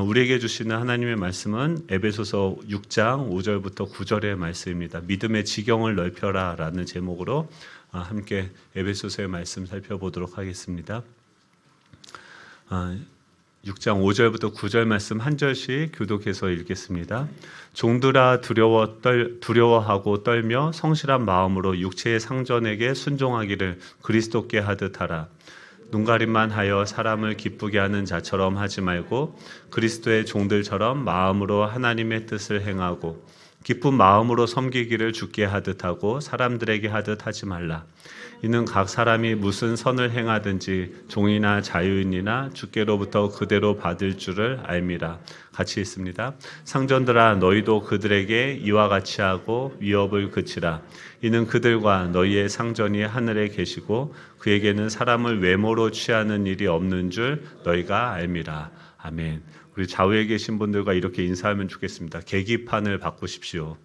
우리에게 주시는 하나님의 말씀은 에베소서 6장 5절부터 9절의 말씀입니다. 믿음의 지경을 넓혀라 라는 제목으로 함께 에베소서의 말씀 살펴보도록 하겠습니다. 6장 5절부터 9절 말씀 한 절씩 교독해서 읽겠습니다. 종들아 두려워하고 떨며 성실한 마음으로 육체의 상전에게 순종하기를 그리스도께 하듯 하라. 눈가림만 하여 사람을 기쁘게 하는 자처럼 하지 말고 그리스도의 종들처럼 마음으로 하나님의 뜻을 행하고 기쁜 마음으로 섬기기를 주께 하듯 하고 사람들에게 하듯 하지 말라. 이는 각 사람이 무슨 선을 행하든지 종이나 자유인이나 주께로부터 그대로 받을 줄을 알미라. 같이 있습니다. 상전들아 너희도 그들에게 이와 같이 하고 위협을 그치라. 이는 그들과 너희의 상전이 하늘에 계시고 그에게는 사람을 외모로 취하는 일이 없는 줄 너희가 알미라. 아멘. 우리 좌우에 계신 분들과 이렇게 인사하면 좋겠습니다. 계기판을 바꾸십시오.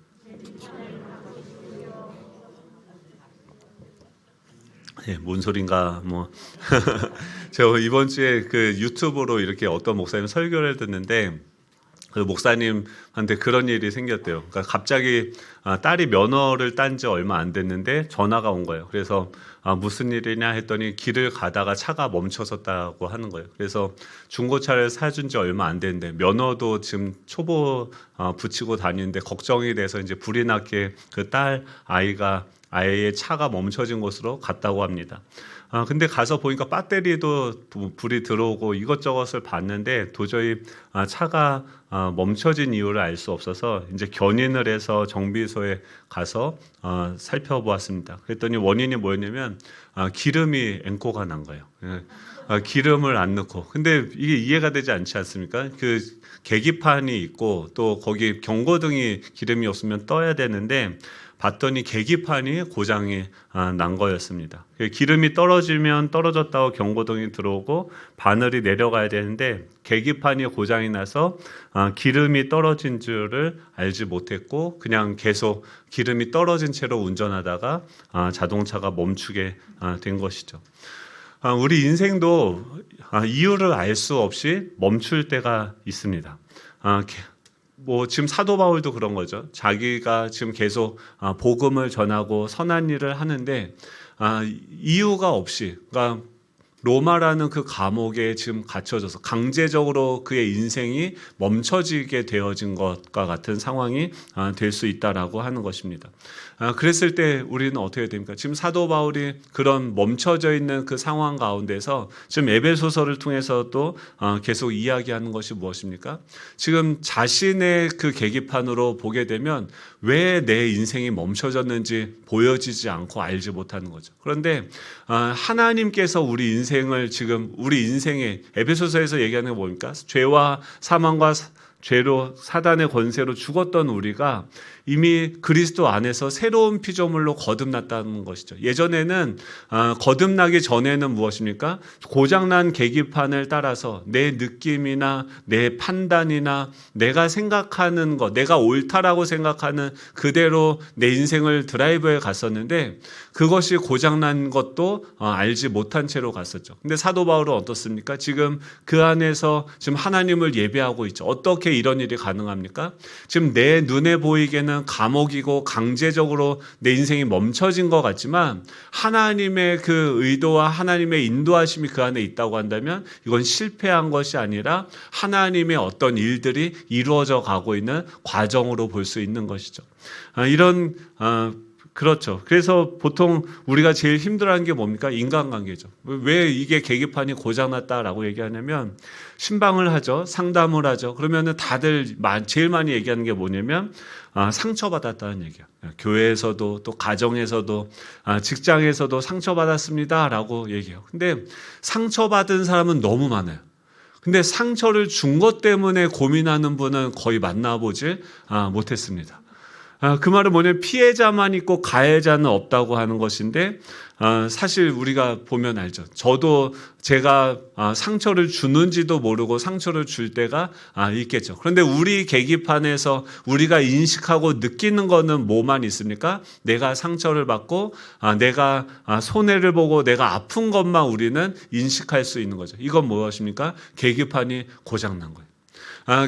네, 뭔 소린가 뭐 제가 이번 주에 그 유튜브로 이렇게 어떤 목사님 설교를 듣는데 그 목사님한테 그런 일이 생겼대요. 그러니까 갑자기 딸이 면허를 딴 지 얼마 안 됐는데 전화가 온 거예요. 그래서 무슨 일이냐 했더니 길을 가다가 차가 멈춰섰다고 하는 거예요. 그래서 중고차를 사준 지 얼마 안 됐는데 면허도 지금 초보 붙이고 다니는데 걱정이 돼서 이제 불이 났게 그 딸 아이의 차가 멈춰진 곳으로 갔다고 합니다. 근데 가서 보니까 배터리도 불이 들어오고 이것저것을 봤는데 도저히 차가 멈춰진 이유를 알 수 없어서 이제 견인을 해서 정비소에 가서 살펴보았습니다. 그랬더니 원인이 뭐였냐면 기름이 앵코가 난 거예요. 기름을 안 넣고. 근데 이게 이해가 되지 않지 않습니까? 그 계기판이 있고 또 거기 경고등이 기름이 없으면 떠야 되는데 봤더니 계기판이 고장이 난 거였습니다. 기름이 떨어지면 떨어졌다고 경고등이 들어오고 바늘이 내려가야 되는데 계기판이 고장이 나서 기름이 떨어진 줄을 알지 못했고 그냥 계속 기름이 떨어진 채로 운전하다가 자동차가 멈추게 된 것이죠. 우리 인생도 이유를 알 수 없이 멈출 때가 있습니다. 지금 사도 바울도 그런 거죠. 자기가 지금 계속 복음을 전하고 선한 일을 하는데 이유가 없이, 그러니까 로마라는 그 감옥에 지금 갇혀져서 강제적으로 그의 인생이 멈춰지게 되어진 것과 같은 상황이 될 수 있다라고 하는 것입니다. 그랬을 때 우리는 어떻게 됩니까? 지금 사도 바울이 그런 멈춰져 있는 그 상황 가운데서 지금 에베소서를 통해서도 계속 이야기하는 것이 무엇입니까? 지금 자신의 그 계기판으로 보게 되면 왜 내 인생이 멈춰졌는지 보여지지 않고 알지 못하는 거죠. 그런데 하나님께서 우리 인생에 에베소서에서 얘기하는 게 뭡니까? 죄와 사망과 죄로 사단의 권세로 죽었던 우리가 이미 그리스도 안에서 새로운 피조물로 거듭났다는 것이죠. 예전에는 거듭나기 전에는 무엇입니까? 고장난 계기판을 따라서 내 느낌이나 내 판단이나 내가 생각하는 것, 내가 옳다라고 생각하는 그대로 내 인생을 드라이브해 갔었는데 그것이 고장난 것도 알지 못한 채로 갔었죠. 근데 사도 바울은 어떻습니까? 지금 그 안에서 지금 하나님을 예배하고 있죠. 어떻게 이런 일이 가능합니까? 지금 내 눈에 보이게는 감옥이고 강제적으로 내 인생이 멈춰진 것 같지만 하나님의 그 의도와 하나님의 인도하심이 그 안에 있다고 한다면 이건 실패한 것이 아니라 하나님의 어떤 일들이 이루어져 가고 있는 과정으로 볼 수 있는 것이죠. 그렇죠. 그래서 보통 우리가 제일 힘들어하는 게 뭡니까? 인간관계죠. 왜 이게 계기판이 고장났다라고 얘기하냐면 신방을 하죠. 상담을 하죠. 그러면은 다들 제일 많이 얘기하는 게 뭐냐면 상처받았다는 얘기야. 교회에서도 또 가정에서도 직장에서도 상처받았습니다라고 얘기해요. 근데 상처받은 사람은 너무 많아요. 근데 상처를 준 것 때문에 고민하는 분은 거의 만나보질 못했습니다. 그 말은 뭐냐면 피해자만 있고 가해자는 없다고 하는 것인데 사실 우리가 보면 알죠. 저도 제가 상처를 주는지도 모르고 상처를 줄 때가 있겠죠. 그런데 우리 계기판에서 우리가 인식하고 느끼는 거는 뭐만 있습니까? 내가 상처를 받고 내가 손해를 보고 내가 아픈 것만 우리는 인식할 수 있는 거죠. 이건 무엇입니까? 계기판이 고장난 거예요.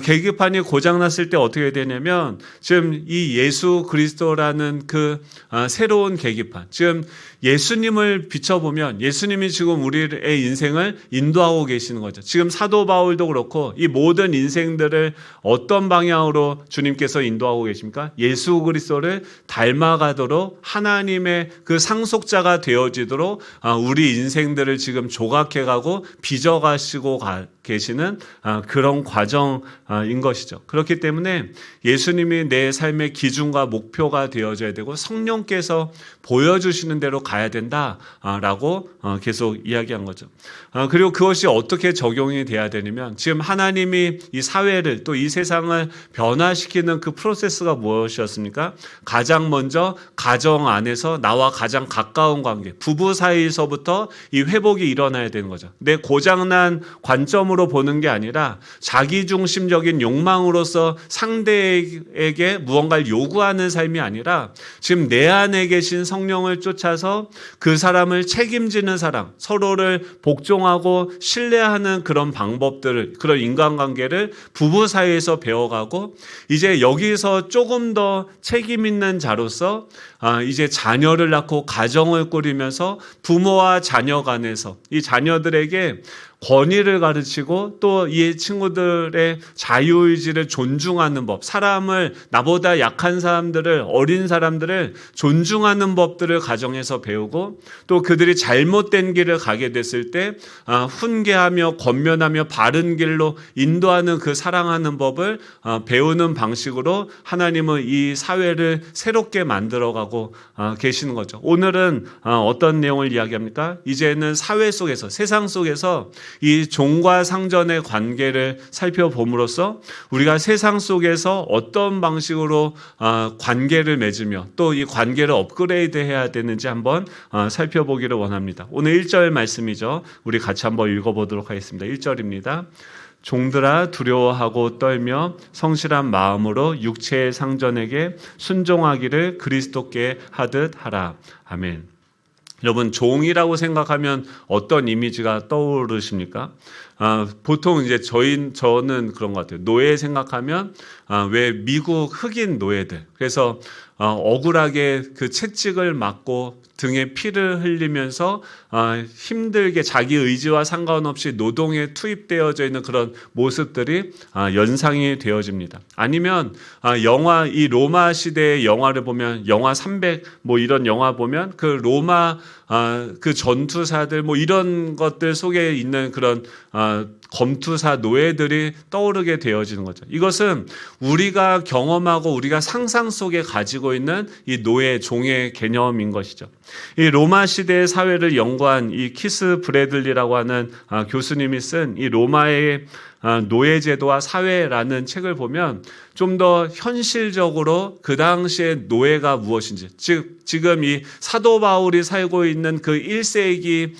계기판이 고장났을 때 어떻게 되냐면 지금 이 예수 그리스도라는 그 새로운 계기판, 지금 예수님을 비춰보면 예수님이 지금 우리의 인생을 인도하고 계시는 거죠. 지금 사도 바울도 그렇고 이 모든 인생들을 어떤 방향으로 주님께서 인도하고 계십니까? 예수 그리스도를 닮아가도록 하나님의 그 상속자가 되어지도록 우리 인생들을 지금 조각해가고 빚어가시고 계시는 그런 과정인 것이죠. 그렇기 때문에 예수님이 내 삶의 기준과 목표가 되어져야 되고 성령께서 보여주시는 대로 가야 된다라고 계속 이야기한 거죠. 그리고 그것이 어떻게 적용이 돼야 되냐면 지금 하나님이 이 사회를 또 이 세상을 변화시키는 그 프로세스가 무엇이었습니까? 가장 먼저 가정 안에서 나와 가장 가까운 관계, 부부 사이에서부터 이 회복이 일어나야 되는 거죠. 내 고장난 관점으로 보는 게 아니라 자기중심적인 욕망으로서 상대에게 무언가를 요구하는 삶이 아니라 지금 내 안에 계신 성령을 쫓아서 그 사람을 책임지는 사랑, 서로를 복종하고 신뢰하는 그런 방법들을, 그런 인간관계를 부부 사이에서 배워가고 이제 여기서 조금 더 책임 있는 자로서 이제 자녀를 낳고 가정을 꾸리면서 부모와 자녀 간에서 이 자녀들에게 권위를 가르치고 또 이 친구들의 자유의지를 존중하는 법, 사람을 나보다 약한 사람들을, 어린 사람들을 존중하는 법들을 가정에서 배우고 또 그들이 잘못된 길을 가게 됐을 때 훈계하며 권면하며 바른 길로 인도하는 그 사랑하는 법을 배우는 방식으로 하나님은 이 사회를 새롭게 만들어가고 계시는 거죠. 오늘은 어떤 내용을 이야기합니까? 이제는 사회 속에서, 세상 속에서 이 종과 상전의 관계를 살펴봄으로써 우리가 세상 속에서 어떤 방식으로 관계를 맺으며 또 이 관계를 업그레이드 해야 되는지 한번 살펴보기를 원합니다. 오늘 1절 말씀이죠. 우리 같이 한번 읽어보도록 하겠습니다. 1절입니다. 종들아 두려워하고 떨며 성실한 마음으로 육체의 상전에게 순종하기를 그리스도께 하듯 하라. 아멘. 여러분, 종이라고 생각하면 어떤 이미지가 떠오르십니까? 보통 이제 저는 그런 것 같아요. 노예 생각하면 왜 미국 흑인 노예들, 그래서 억울하게 그 채찍을 맞고 등에 피를 흘리면서 힘들게 자기 의지와 상관없이 노동에 투입되어져 있는 그런 모습들이 연상이 되어집니다. 아니면 영화, 이 로마 시대의 영화를 보면 영화 300 뭐 이런 영화 보면 그 로마 그 전투사들 뭐 이런 것들 속에 있는 그런 검투사 노예들이 떠오르게 되어지는 거죠. 이것은 우리가 경험하고 우리가 상상 속에 가지고 있는 이 노예, 종의 개념인 것이죠. 이 로마 시대의 사회를 연구한 이 키스 브래들리라고 하는 교수님이 쓴 이 로마의 노예제도와 사회라는 책을 보면 좀 더 현실적으로 그 당시에 노예가 무엇인지, 즉 지금 이 사도 바울이 살고 있는 그 1세기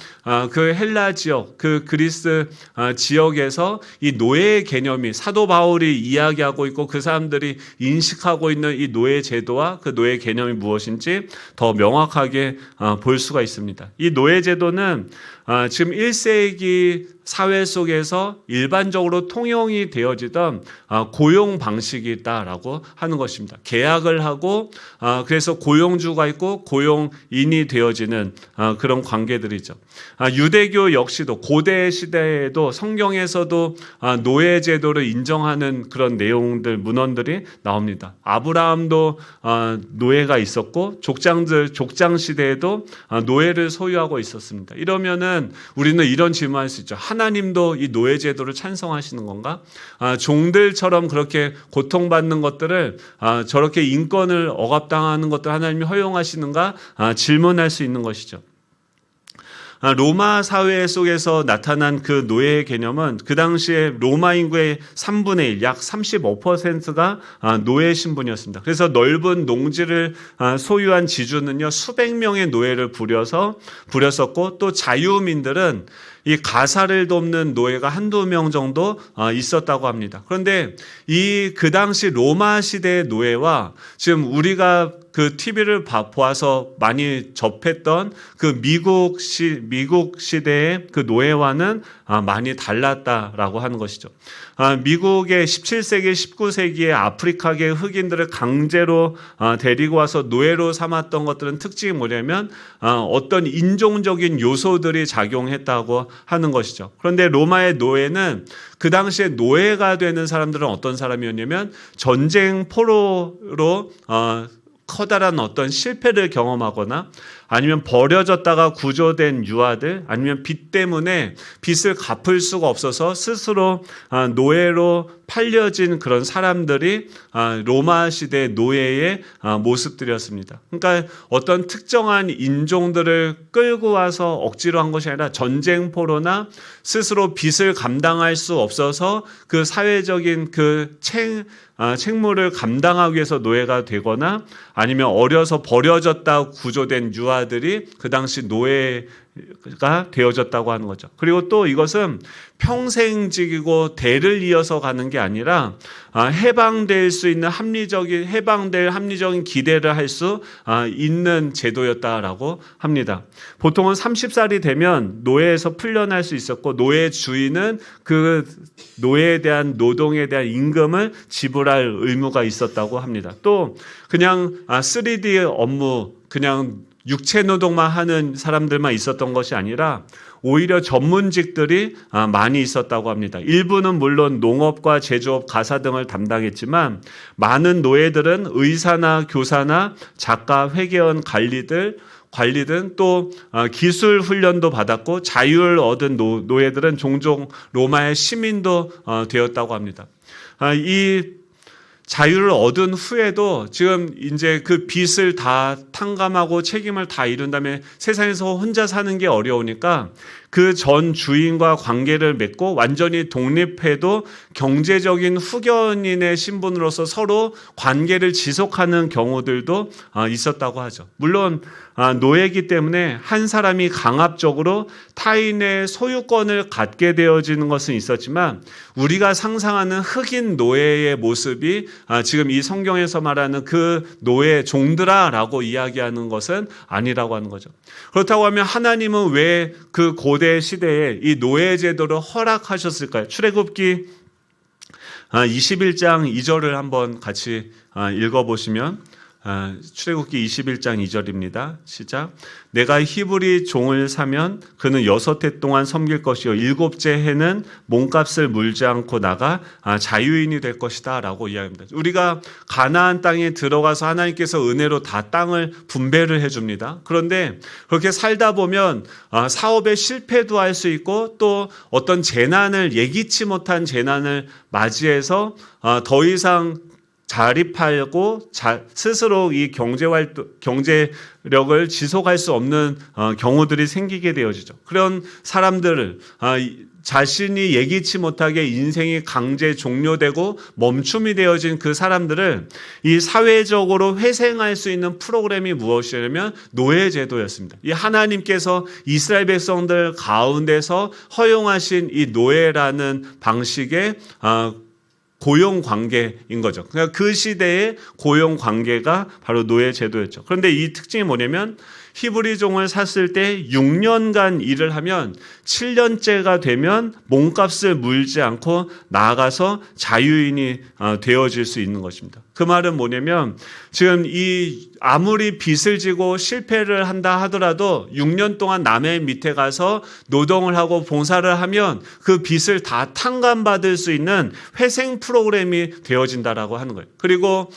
그 헬라 지역, 그 그리스 지역에서 이 노예의 개념이 사도 바울이 이야기하고 있고 그 사람들이 인식하고 있는 이 노예 제도와 그 노예 개념이 무엇인지 더 명확하게 볼 수가 있습니다. 이 노예 제도는 지금 1세기 사회 속에서 일반적으로 통용이 되어지던 고용 방식이다라고 하는 것입니다. 계약을 하고 그래서 고용주가 있고 고용인이 되어지는 그런 관계들이죠. 유대교 역시도 고대 시대에도 성경에서도 노예 제도를 인정하는 그런 내용들, 문헌들이 나옵니다. 아브라함도 노예가 있었고 족장 시대에도 노예를 소유하고 있었습니다. 이러면은 우리는 이런 질문할 수 있죠. 하나님도 이 노예 제도를 찬성하시는 건가? 종들처럼 그렇게 고통받는 것들을 저렇게 인권을 억압당하는 것들 하나님이 허용하시는가? 질문할 수 있는 것이죠. 로마 사회 속에서 나타난 그 노예의 개념은 그 당시에 로마 인구의 3분의 1, 약 35%가 노예 신분이었습니다. 그래서 넓은 농지를 소유한 지주는요, 수백 명의 노예를 부렸었고 또 자유민들은 이 가사를 돕는 노예가 한두 명 정도 있었다고 합니다. 그런데 그 당시 로마 시대의 노예와 지금 우리가 그 TV를 보아서 많이 접했던 그 미국 시대의 그 노예와는 많이 달랐다라고 하는 것이죠. 미국의 17세기, 19세기에 아프리카계 흑인들을 강제로 데리고 와서 노예로 삼았던 것들은 특징이 뭐냐면 어떤 인종적인 요소들이 작용했다고 하는 것이죠. 그런데 로마의 노예는 그 당시에 노예가 되는 사람들은 어떤 사람이었냐면 전쟁 포로로 커다란 어떤 실패를 경험하거나 아니면 버려졌다가 구조된 유아들, 아니면 빚 때문에 빚을 갚을 수가 없어서 스스로 노예로 팔려진 그런 사람들이 로마 시대 노예의 모습들이었습니다. 그러니까 어떤 특정한 인종들을 끌고 와서 억지로 한 것이 아니라 전쟁포로나 스스로 빚을 감당할 수 없어서 그 사회적인 그 책무를 감당하기 위해서 노예가 되거나 아니면 어려서 버려졌다 구조된 유아들이 그 당시 노예가 되어졌다고 하는 거죠. 그리고 또 이것은 평생직이고 대를 이어서 가는 게 아니라 해방될 수 있는 합리적인 기대를 할 수 있는 제도였다라고 합니다. 보통은 30살이 되면 노예에서 풀려날 수 있었고 노예 주인은 그 노예에 대한 노동에 대한 임금을 지불할 의무가 있었다고 합니다. 또 그냥 3D 업무 그냥 육체 노동만 하는 사람들만 있었던 것이 아니라 오히려 전문직들이 많이 있었다고 합니다. 일부는 물론 농업과 제조업, 가사 등을 담당했지만 많은 노예들은 의사나 교사나 작가, 회계원, 관리든 또 기술 훈련도 받았고 자유를 얻은 노예들은 종종 로마의 시민도 되었다고 합니다. 이 자유를 얻은 후에도 지금 이제 그 빚을 다 탕감하고 책임을 다 이룬 다음에 세상에서 혼자 사는 게 어려우니까 그 전 주인과 관계를 맺고 완전히 독립해도 경제적인 후견인의 신분으로서 서로 관계를 지속하는 경우들도 있었다고 하죠. 물론 노예이기 때문에 한 사람이 강압적으로 타인의 소유권을 갖게 되어지는 것은 있었지만 우리가 상상하는 흑인 노예의 모습이 지금 이 성경에서 말하는 그 노예 종들아라고 이야기하는 것은 아니라고 하는 거죠. 그렇다고 하면 하나님은 왜 그 고대 시대에 이 노예 제도를 허락하셨을까요? 출애굽기 21장 2절을 한번 같이 읽어보시면 출애굽기 21장 2절입니다. 시작. 내가 히브리 종을 사면 그는 6해 동안 섬길 것이요 7째 해는 몸값을 물지 않고 나가 자유인이 될 것이다 라고 이야기합니다. 우리가 가나안 땅에 들어가서 하나님께서 은혜로 다 땅을 분배를 해줍니다. 그런데 그렇게 살다 보면 사업에 실패도 할 수 있고 또 어떤 재난을 예기치 못한 재난을 맞이해서 더 이상 자립하고 스스로 이 경제력을 지속할 수 없는 경우들이 생기게 되어지죠. 그런 사람들을 자신이 예기치 못하게 인생이 강제 종료되고 멈춤이 되어진 그 사람들을 이 사회적으로 회생할 수 있는 프로그램이 무엇이냐면 노예제도였습니다. 이 하나님께서 이스라엘 백성들 가운데서 허용하신 이 노예라는 방식의 고용 관계인 거죠. 그러니까 그 시대의 고용 관계가 바로 노예 제도였죠. 그런데 이 특징이 뭐냐면 히브리 종을 샀을 때 6년간 일을 하면 7년째가 되면 몸값을 물지 않고 나아가서 자유인이 되어질 수 있는 것입니다. 그 말은 뭐냐면 지금 아무리 빚을 지고 실패를 한다 하더라도 6년 동안 남의 밑에 가서 노동을 하고 봉사를 하면 그 빚을 다 탕감받을 수 있는 회생 프로그램이 되어진다라고 하는 거예요. 그리고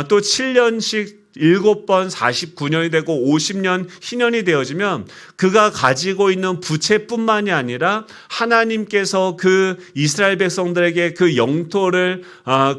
또 7년씩 7번 49년이 되고 50년 희년이 되어지면 그가 가지고 있는 부채뿐만이 아니라 하나님께서 그 이스라엘 백성들에게 그 영토를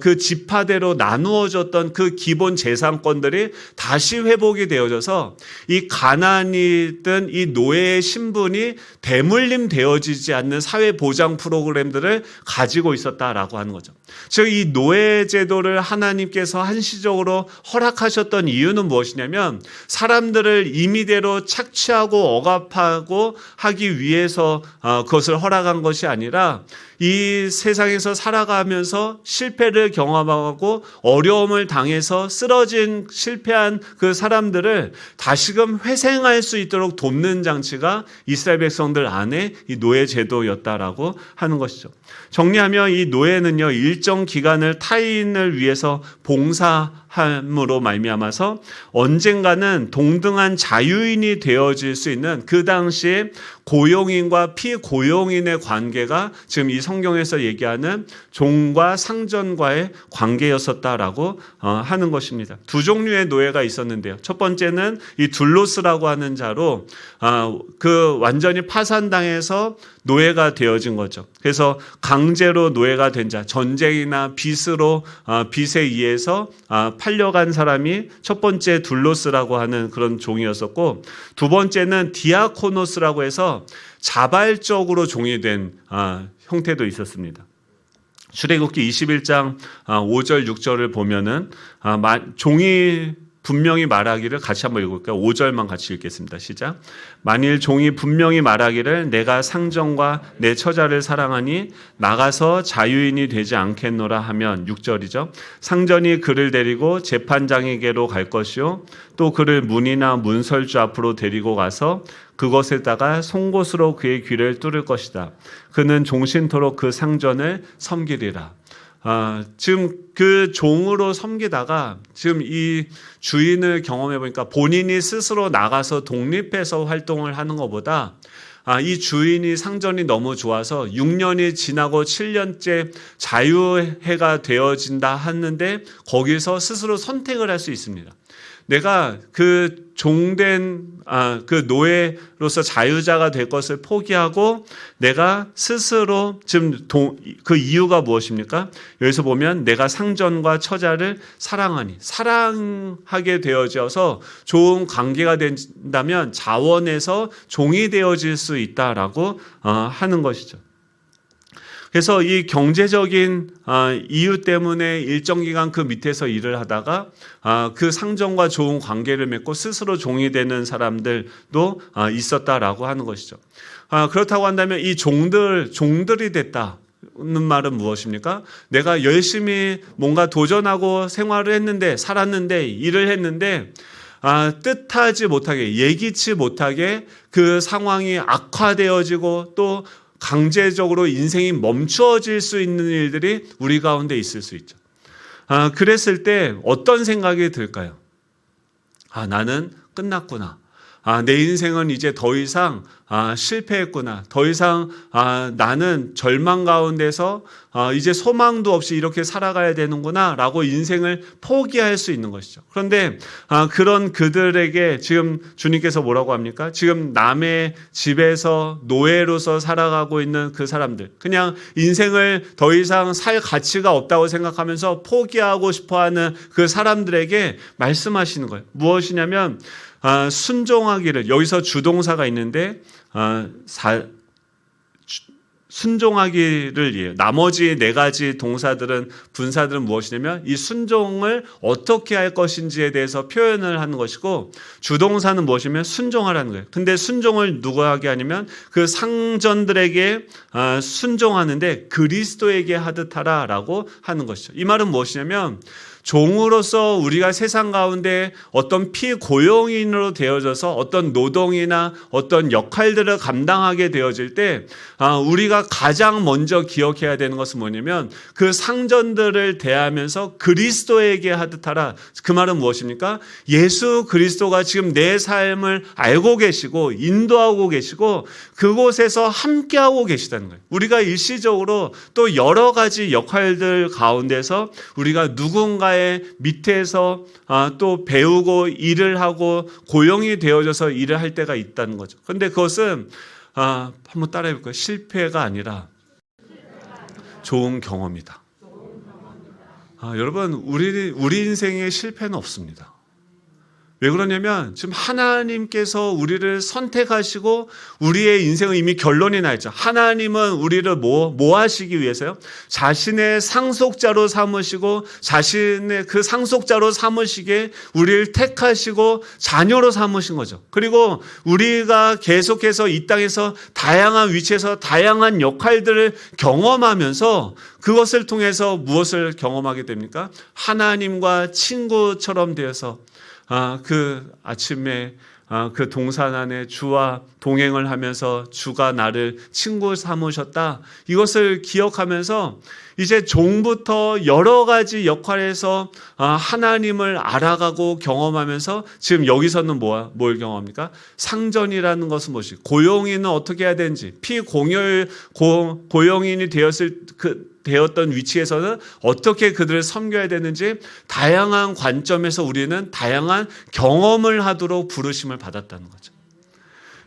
그 지파대로 나누어 줬던 그 기본 재산권들이 다시 회복이 되어져서 이 가난이든 이 노예의 신분이 대물림 되어지지 않는 사회 보장 프로그램들을 가지고 있었다라고 하는 거죠. 즉 이 노예 제도를 하나님께서 한시적으로 허락하셨던 이유는 무엇이냐면 사람들을 임의대로 착취하고 억압하고 하기 위해서 그것을 허락한 것이 아니라 이 세상에서 살아가면서 실패를 경험하고 어려움을 당해서 쓰러진 실패한 그 사람들을 다시금 회생할 수 있도록 돕는 장치가 이스라엘 백성들 안에 이 노예 제도였다라고 하는 것이죠. 정리하면 이 노예는요, 일정 기간을 타인을 위해서 봉사함으로 말미암아서 언젠가는 동등한 자유인이 되어질 수 있는 그 당시에 고용인과 피고용인의 관계가 지금 이 성경에서 얘기하는 종과 상전과의 관계였었다라고 하는 것입니다. 두 종류의 노예가 있었는데요. 첫 번째는 이 둘로스라고 하는 자로 그 완전히 파산당해서 노예가 되어진 거죠. 그래서 강제로 노예가 된 자, 전쟁이나 빚으로 빚에 의해서 팔려간 사람이 첫 번째 둘로스라고 하는 그런 종이었었고, 두 번째는 디아코노스라고 해서 자발적으로 종이 된 형태도 있었습니다. 출애굽기 21장 5절 6절을 보면은 종이 분명히 말하기를, 같이 한번 읽을까요? 5절만 같이 읽겠습니다. 시작. 만일 종이 분명히 말하기를 내가 상전과 내 처자를 사랑하니 나가서 자유인이 되지 않겠노라 하면, 6절이죠. 상전이 그를 데리고 재판장에게로 갈 것이요 또 그를 문이나 문설주 앞으로 데리고 가서 그것에다가 송곳으로 그의 귀를 뚫을 것이다. 그는 종신토록 그 상전을 섬기리라. 지금 그 종으로 섬기다가 지금 이 주인을 경험해 보니까 본인이 스스로 나가서 독립해서 활동을 하는 것보다 이 주인이 상전이 너무 좋아서 6년이 지나고 7년째 자유해가 되어진다 하는데 거기서 스스로 선택을 할 수 있습니다. 내가 그 종된 그 노예로서 자유자가 될 것을 포기하고 내가 스스로 지금 그 이유가 무엇입니까? 여기서 보면 내가 상전과 처자를 사랑하니, 사랑하게 되어져서 좋은 관계가 된다면 자원에서 종이 되어질 수 있다라고 하는 것이죠. 그래서 이 경제적인 이유 때문에 일정 기간 그 밑에서 일을 하다가 그 상전과 좋은 관계를 맺고 스스로 종이 되는 사람들도 있었다라고 하는 것이죠. 그렇다고 한다면 이 종들이 됐다. 는 말은 무엇입니까? 내가 열심히 뭔가 도전하고 생활을 했는데, 살았는데, 일을 했는데 뜻하지 못하게, 예기치 못하게 그 상황이 악화되어지고 또 강제적으로 인생이 멈추어질 수 있는 일들이 우리 가운데 있을 수 있죠. 그랬을 때 어떤 생각이 들까요? 나는 끝났구나. 내 인생은 이제 더 이상 실패했구나. 더 이상 나는 절망 가운데서 이제 소망도 없이 이렇게 살아가야 되는구나 라고 인생을 포기할 수 있는 것이죠. 그런데 그런 그들에게 지금 주님께서 뭐라고 합니까? 지금 남의 집에서 노예로서 살아가고 있는 그 사람들, 그냥 인생을 더 이상 살 가치가 없다고 생각하면서 포기하고 싶어하는 그 사람들에게 말씀하시는 거예요. 무엇이냐면 순종하기를, 여기서 주동사가 있는데 순종하기를 이해해요. 나머지 네 가지 동사들은, 분사들은 무엇이냐면 이 순종을 어떻게 할 것인지에 대해서 표현을 하는 것이고, 주동사는 무엇이냐면 순종하라는 거예요. 근데 순종을 누구에게 하냐면 그 상전들에게 순종하는데 그리스도에게 하듯 하라라고 하는 것이죠. 이 말은 무엇이냐면 종으로서 우리가 세상 가운데 어떤 피고용인으로 되어져서 어떤 노동이나 어떤 역할들을 감당하게 되어질 때 우리가 가장 먼저 기억해야 되는 것은 뭐냐면 그 상전들을 대하면서 그리스도에게 하듯 하라. 그 말은 무엇입니까? 예수 그리스도가 지금 내 삶을 알고 계시고 인도하고 계시고 그곳에서 함께하고 계시다는 거예요. 우리가 일시적으로 또 여러 가지 역할들 가운데서 우리가 누군가의 밑에서 또 배우고 일을 하고 고용이 되어져서 일을 할 때가 있다는 거죠. 그런데 그것은 한번 따라해 볼까요? 실패가 아니라 좋은 경험이다. 여러분, 우리 인생에 실패는 없습니다. 왜 그러냐면 지금 하나님께서 우리를 선택하시고 우리의 인생은 이미 결론이 나 있죠. 하나님은 우리를 뭐 하시기 위해서요? 자신의 상속자로 삼으시고 자신의 그 상속자로 삼으시기에 우리를 택하시고 자녀로 삼으신 거죠. 그리고 우리가 계속해서 이 땅에서 다양한 위치에서 다양한 역할들을 경험하면서 그것을 통해서 무엇을 경험하게 됩니까? 하나님과 친구처럼 되어서 그 아침에 그 동산 안에 주와 동행을 하면서 주가 나를 친구 삼으셨다. 이것을 기억하면서 이제 종부터 여러 가지 역할에서 하나님을 알아가고 경험하면서 지금 여기서는 뭘 경험합니까? 상전이라는 것은 무엇이? 고용인은 어떻게 해야 되는지, 고용인이 되었던 위치에서는 어떻게 그들을 섬겨야 되는지 다양한 관점에서 우리는 다양한 경험을 하도록 부르심을 받았다는 거죠.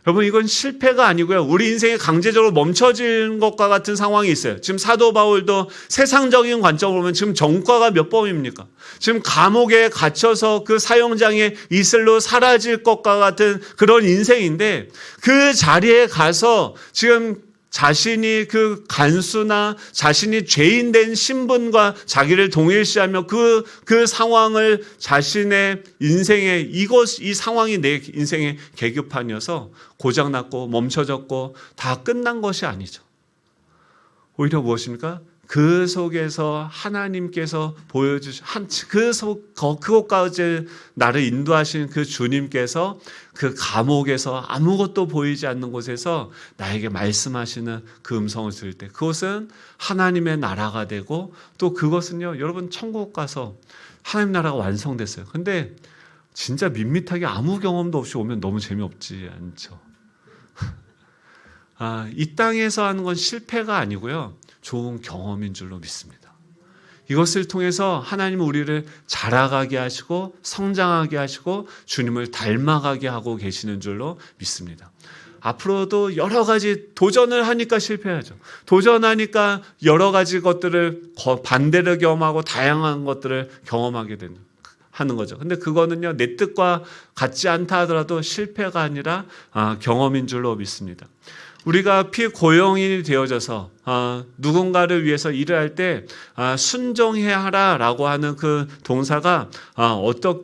여러분, 이건 실패가 아니고요. 우리 인생이 강제적으로 멈춰진 것과 같은 상황이 있어요. 지금 사도 바울도 세상적인 관점으로 보면 지금 전과가 몇 번입니까? 지금 감옥에 갇혀서 그 사형장의 이슬로 사라질 것과 같은 그런 인생인데 그 자리에 가서 지금 자신이 그 간수나 자신이 죄인된 신분과 자기를 동일시하며 그 상황을 자신의 인생에 이 상황이 내 인생의 계급판이어서 고장났고 멈춰졌고 다 끝난 것이 아니죠. 오히려 무엇입니까? 그 속에서 하나님께서 그곳까지 나를 인도하신 그 주님께서 그 감옥에서 아무것도 보이지 않는 곳에서 나에게 말씀하시는 그 음성을 들을 때 그것은 하나님의 나라가 되고 또 그것은요, 여러분 천국 가서 하나님 나라가 완성됐어요. 근데 진짜 밋밋하게 아무 경험도 없이 오면 너무 재미없지 않죠? 이 땅에서 하는 건 실패가 아니고요, 좋은 경험인 줄로 믿습니다. 이것을 통해서 하나님은 우리를 자라가게 하시고 성장하게 하시고 주님을 닮아가게 하고 계시는 줄로 믿습니다. 앞으로도 여러 가지 도전을 하니까 실패하죠. 도전하니까 여러 가지 것들을 반대를 경험하고 다양한 것들을 경험하게 하는 거죠. 근데 그거는요, 내 뜻과 같지 않다 하더라도 실패가 아니라 경험인 줄로 믿습니다. 우리가 피고용인이 되어져서 누군가를 위해서 일을 할 때 순종해야 하라라고 하는 그 동사가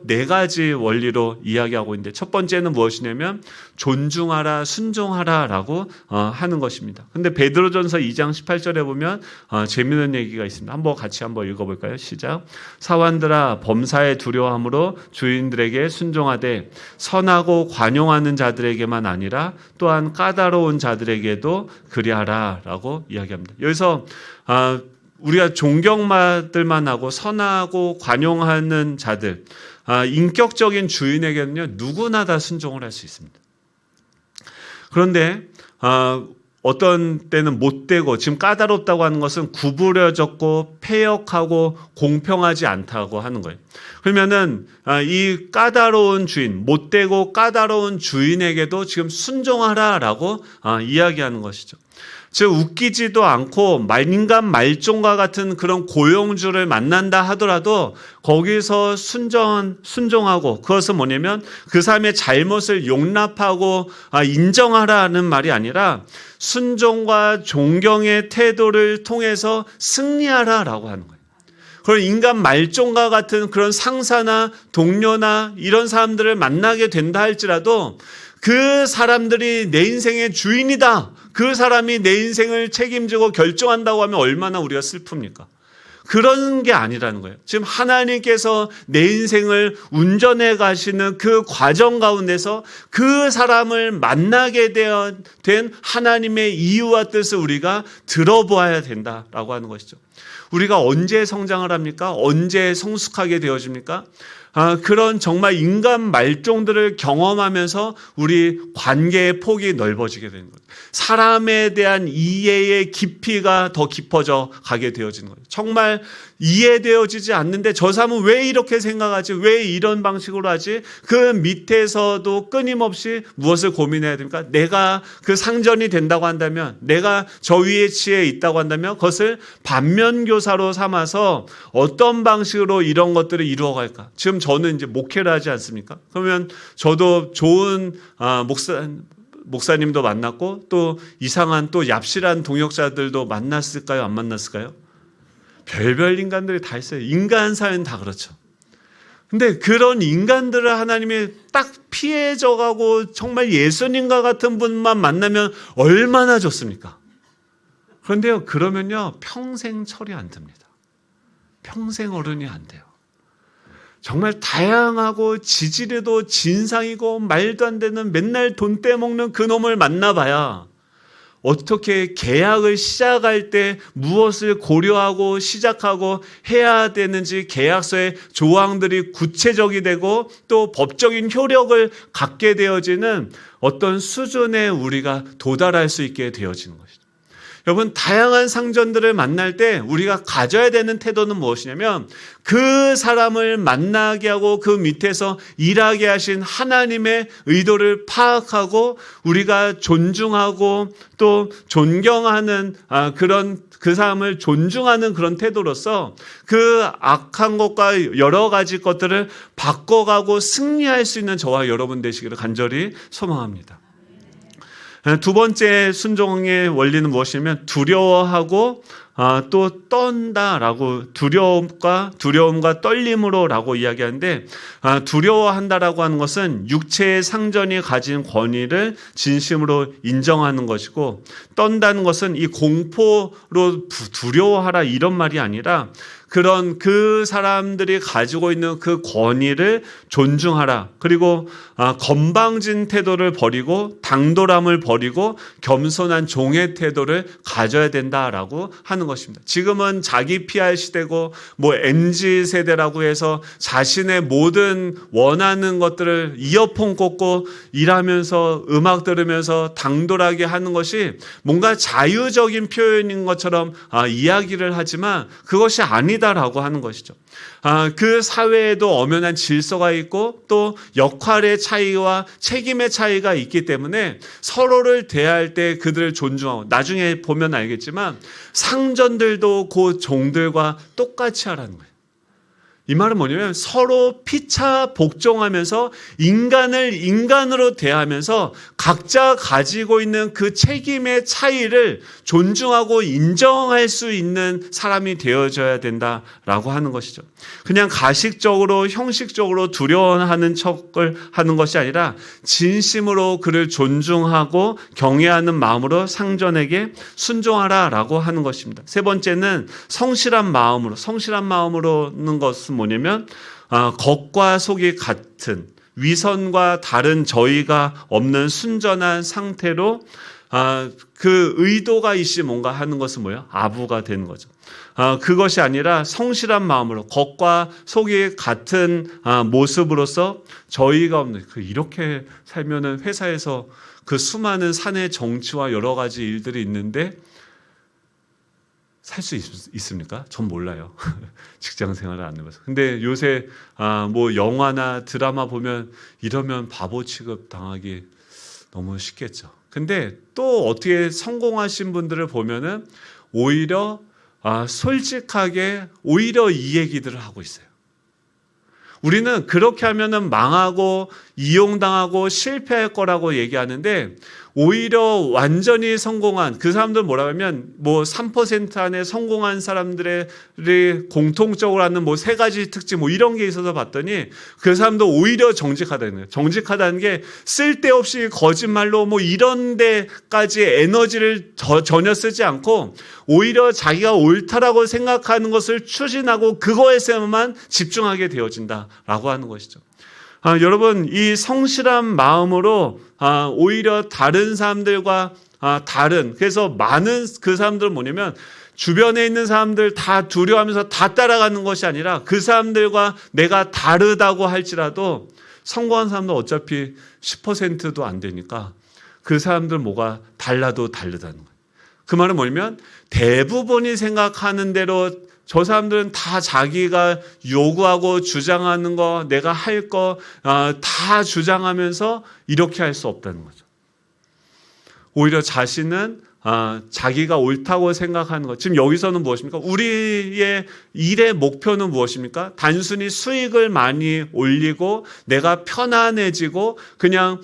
네 가지 원리로 이야기하고 있는데, 첫 번째는 무엇이냐면 존중하라, 순종하라라고 하는 것입니다. 근데 베드로전서 2장 18절에 보면 재미있는 얘기가 있습니다. 같이 한번 읽어볼까요? 시작. 사환들아, 범사에 두려워함으로 주인들에게 순종하되 선하고 관용하는 자들에게만 아니라 또한 까다로운 자들에게도 그리하라라고 이야기합니다. 여기서 우리가 존경받을 만하고 선하고 관용하는 자들, 인격적인 주인에게는요, 누구나 다 순종을 할 수 있습니다. 그런데 어떤 때는 못되고 지금 까다롭다고 하는 것은 구부려졌고 폐역하고 공평하지 않다고 하는 거예요. 그러면은 이 까다로운 주인, 못되고 까다로운 주인에게도 지금 순종하라라고 이야기하는 것이죠. 즉 웃기지도 않고 인간 말종과 같은 그런 고용주를 만난다 하더라도 거기서 순종하고, 그것은 뭐냐면 그 사람의 잘못을 용납하고 인정하라는 말이 아니라 순종과 존경의 태도를 통해서 승리하라라고 하는 거예요. 그런 인간 말종과 같은 그런 상사나 동료나 이런 사람들을 만나게 된다 할지라도 그 사람들이 내 인생의 주인이다, 그 사람이 내 인생을 책임지고 결정한다고 하면 얼마나 우리가 슬픕니까? 그런 게 아니라는 거예요. 지금 하나님께서 내 인생을 운전해 가시는 그 과정 가운데서 그 사람을 만나게 된 하나님의 이유와 뜻을 우리가 들어보아야 된다라고 하는 것이죠. 우리가 언제 성장을 합니까? 언제 성숙하게 되어집니까? 그런 정말 인간 말종들을 경험하면서 우리 관계의 폭이 넓어지게 되는 거예요. 사람에 대한 이해의 깊이가 더 깊어져 가게 되어지는 거예요. 정말 이해되어지지 않는데 저 사람은 왜 이렇게 생각하지? 왜 이런 방식으로 하지? 그 밑에서도 끊임없이 무엇을 고민해야 됩니까? 내가 그 상전이 된다고 한다면, 내가 저 위치에 있다고 한다면 그것을 반면교사로 삼아서 어떤 방식으로 이런 것들을 이루어갈까? 지금 저는 이제 목회를 하지 않습니까? 그러면 저도 좋은 목사님도 만났고 또 이상한 또 얍실한 동역자들도 만났을까요? 안 만났을까요? 별별 인간들이 다 있어요. 인간 사회는 다 그렇죠. 근데 그런 인간들을 하나님이 딱 피해져 가고 정말 예수님과 같은 분만 만나면 얼마나 좋습니까? 그런데요, 그러면요, 평생 철이 안 듭니다. 평생 어른이 안 돼요. 정말 다양하고 지질에도 진상이고 말도 안 되는 맨날 돈 떼먹는 그놈을 만나봐야 어떻게 계약을 시작할 때 무엇을 고려하고 시작하고 해야 되는지 계약서의 조항들이 구체적이 되고 또 법적인 효력을 갖게 되어지는 어떤 수준에 우리가 도달할 수 있게 되어지는 것이죠. 여러분, 다양한 상전들을 만날 때 우리가 가져야 되는 태도는 무엇이냐면 그 사람을 만나게 하고 그 밑에서 일하게 하신 하나님의 의도를 파악하고 우리가 존중하고 또 존경하는 그런 그 사람을 존중하는 그런 태도로서 그 악한 것과 여러 가지 것들을 바꿔가고 승리할 수 있는 저와 여러분 되시기를 간절히 소망합니다. 두 번째 순종의 원리는 무엇이냐면 두려워하고 또 떤다라고 두려움과 떨림으로라고 이야기하는데 두려워한다라고 하는 것은 육체의 상전이 가진 권위를 진심으로 인정하는 것이고 떤다는 것은 이 공포로 두려워하라 이런 말이 아니라 그런 그 사람들이 가지고 있는 그 권위를 존중하라. 그리고 건방진 태도를 버리고 당돌함을 버리고 겸손한 종의 태도를 가져야 된다라고 하는 것입니다. 지금은 자기 PR 시대고 뭐 MZ 세대라고 해서 자신의 모든 원하는 것들을 이어폰 꽂고 일하면서 음악 들으면서 당돌하게 하는 것이 뭔가 자유적인 표현인 것처럼 이야기를 하지만 그것이 아니다라고 하는 것이죠. 그 사회에도 엄연한 질서가 있고 또 역할의 차이와 책임의 차이가 있기 때문에 서로를 대할 때 그들을 존중하고 나중에 보면 알겠지만 상전들도 그 종들과 똑같이 하라는 거예요. 이 말은 뭐냐면 서로 피차 복종하면서 인간을 인간으로 대하면서 각자 가지고 있는 그 책임의 차이를 존중하고 인정할 수 있는 사람이 되어져야 된다라고 하는 것이죠. 그냥 가식적으로 형식적으로 두려워하는 척을 하는 것이 아니라 진심으로 그를 존중하고 경외하는 마음으로 상전에게 순종하라라고 하는 것입니다. 세 번째는 성실한 마음으로는 것은 뭐냐면 겉과 속이 같은 위선과 다른 저희가 없는 순전한 상태로 그 의도가 있이 뭔가 하는 것은 뭐예요? 아부가 되는 거죠. 그것이 아니라 성실한 마음으로 겉과 속이 같은 모습으로서 저희가 없는 이렇게 살면은 회사에서 그 수많은 사내 정치와 여러 가지 일들이 있는데 살 수 있습니까? 전 몰라요. 직장 생활을 안 해봐서. 근데 요새 뭐 영화나 드라마 보면 이러면 바보 취급 당하기 너무 쉽겠죠. 근데 또 어떻게 성공하신 분들을 보면은 오히려 솔직하게 오히려 이 얘기들을 하고 있어요. 우리는 그렇게 하면은 망하고 이용당하고 실패할 거라고 얘기하는데 오히려 완전히 성공한 그 사람들 뭐라고 하면 뭐 3% 안에 성공한 사람들의 공통적으로 하는 뭐 세 가지 특징 뭐 이런 게 있어서 봤더니 그 사람도 오히려 정직하다는 거예요. 정직하다는 게 쓸데없이 거짓말로 뭐 이런 데까지 에너지를 전혀 쓰지 않고 오히려 자기가 옳다라고 생각하는 것을 추진하고 그거에서만 집중하게 되어진다라고 하는 것이죠. 여러분, 이 성실한 마음으로 오히려 다른 사람들과 그래서 많은 그 사람들은 뭐냐면 주변에 있는 사람들 다 두려워하면서 다 따라가는 것이 아니라 그 사람들과 내가 다르다고 할지라도 성공한 사람도 어차피 10%도 안 되니까 그 사람들 뭐가 달라도 다르다는 거예요. 그 말은 뭐냐면 대부분이 생각하는 대로 저 사람들은 다 자기가 요구하고 주장하는 거, 내가 할 거 다 주장하면서 이렇게 할 수 없다는 거죠. 오히려 자신은 자기가 옳다고 생각하는 것. 지금 여기서는 무엇입니까? 우리의 일의 목표는 무엇입니까? 단순히 수익을 많이 올리고 내가 편안해지고 그냥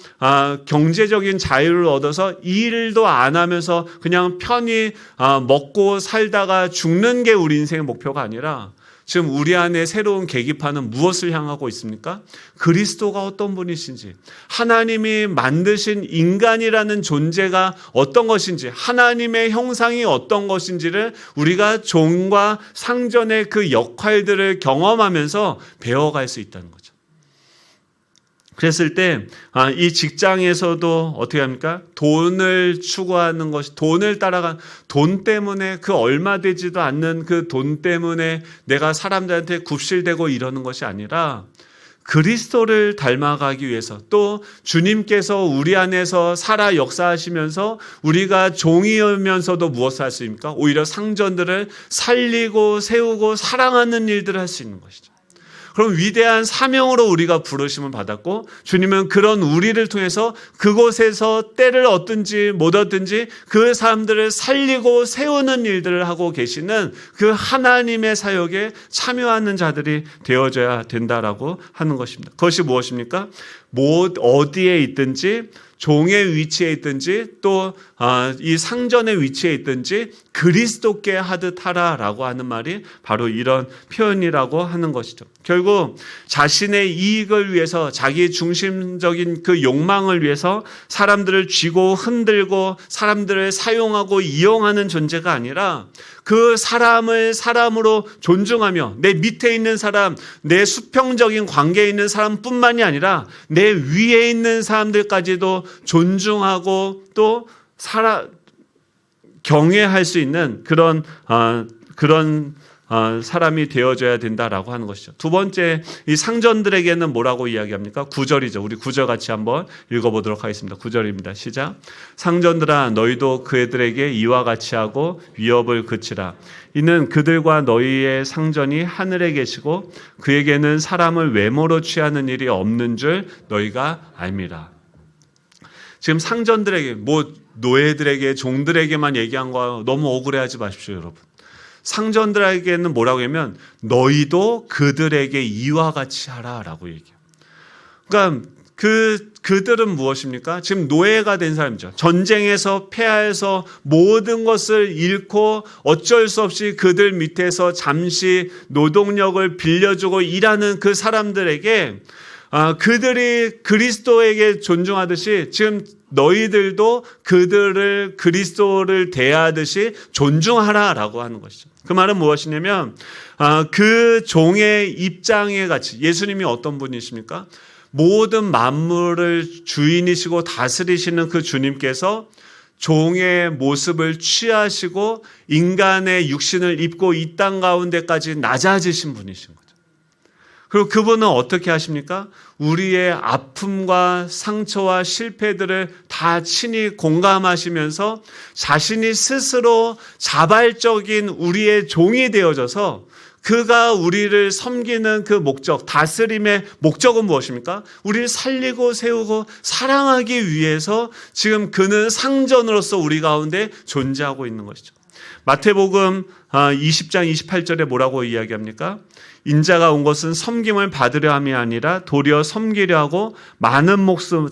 경제적인 자유를 얻어서 일도 안 하면서 그냥 편히 먹고 살다가 죽는 게 우리 인생의 목표가 아니라 지금 우리 안에 새로운 계기판은 무엇을 향하고 있습니까? 그리스도가 어떤 분이신지, 하나님이 만드신 인간이라는 존재가 어떤 것인지, 하나님의 형상이 어떤 것인지를 우리가 종과 상전의 그 역할들을 경험하면서 배워갈 수 있다는 거죠. 그랬을 때 이 직장에서도 어떻게 합니까? 돈을 추구하는 것이, 돈을 따라간, 돈 때문에 그 얼마 되지도 않는 그 돈 때문에 내가 사람들한테 굽실대고 이러는 것이 아니라 그리스도를 닮아가기 위해서, 또 주님께서 우리 안에서 살아 역사하시면서 우리가 종이면서도 무엇을 할 수 있습니까? 오히려 상전들을 살리고 세우고 사랑하는 일들을 할 수 있는 것이죠. 그럼 위대한 사명으로 우리가 부르심을 받았고, 주님은 그런 우리를 통해서 그곳에서 때를 얻든지 못 얻든지 그 사람들을 살리고 세우는 일들을 하고 계시는 그 하나님의 사역에 참여하는 자들이 되어져야 된다라고 하는 것입니다. 그것이 무엇입니까? 어디에 있든지, 종의 위치에 있든지, 또 이 상전의 위치에 있든지 그리스도께 하듯 하라라고 하는 말이 바로 이런 표현이라고 하는 것이죠. 결국 자신의 이익을 위해서, 자기 중심적인 그 욕망을 위해서 사람들을 쥐고 흔들고 사람들을 사용하고 이용하는 존재가 아니라 그 사람을 사람으로 존중하며 내 밑에 있는 사람, 내 수평적인 관계에 있는 사람뿐만이 아니라 내 위에 있는 사람들까지도 존중하고 또 경외할 수 있는 그런 사람이 되어줘야 된다라고 하는 것이죠. 두 번째, 이 상전들에게는 뭐라고 이야기합니까? 9절이죠. 우리 9절 같이 한번 읽어보도록 하겠습니다. 9절입니다. 시작. 상전들아, 너희도 그들에게 이와 같이 하고 위협을 그치라. 이는 그들과 너희의 상전이 하늘에 계시고 그에게는 사람을 외모로 취하는 일이 없는 줄 너희가 알미라. 지금 상전들에게, 노예들에게, 종들에게만 얘기한 거 너무 억울해하지 마십시오, 여러분. 상전들에게는 뭐라고 하면 너희도 그들에게 이와 같이 하라라고 얘기해요. 그러니까 그들은 무엇입니까? 지금 노예가 된 사람이죠. 전쟁에서 패해서 모든 것을 잃고 어쩔 수 없이 그들 밑에서 잠시 노동력을 빌려주고 일하는 그 사람들에게 그들이 그리스도에게 존중하듯이 지금 너희들도 그리스도를 대하듯이 존중하라라고 하는 것이죠. 그 말은 무엇이냐면 그 종의 입장에 같이, 예수님이 어떤 분이십니까? 모든 만물을 주인이시고 다스리시는 그 주님께서 종의 모습을 취하시고 인간의 육신을 입고 이 땅 가운데까지 낮아지신 분이신 거죠. 그리고 그분은 어떻게 하십니까? 우리의 아픔과 상처와 실패들을 다 친히 공감하시면서 자신이 스스로 자발적인 우리의 종이 되어져서 그가 우리를 섬기는 그 목적, 다스림의 목적은 무엇입니까? 우리를 살리고 세우고 사랑하기 위해서 지금 그는 상전으로서 우리 가운데 존재하고 있는 것이죠. 마태복음 20장 28절에 뭐라고 이야기합니까? 인자가 온 것은 섬김을 받으려 함이 아니라 도리어 섬기려 하고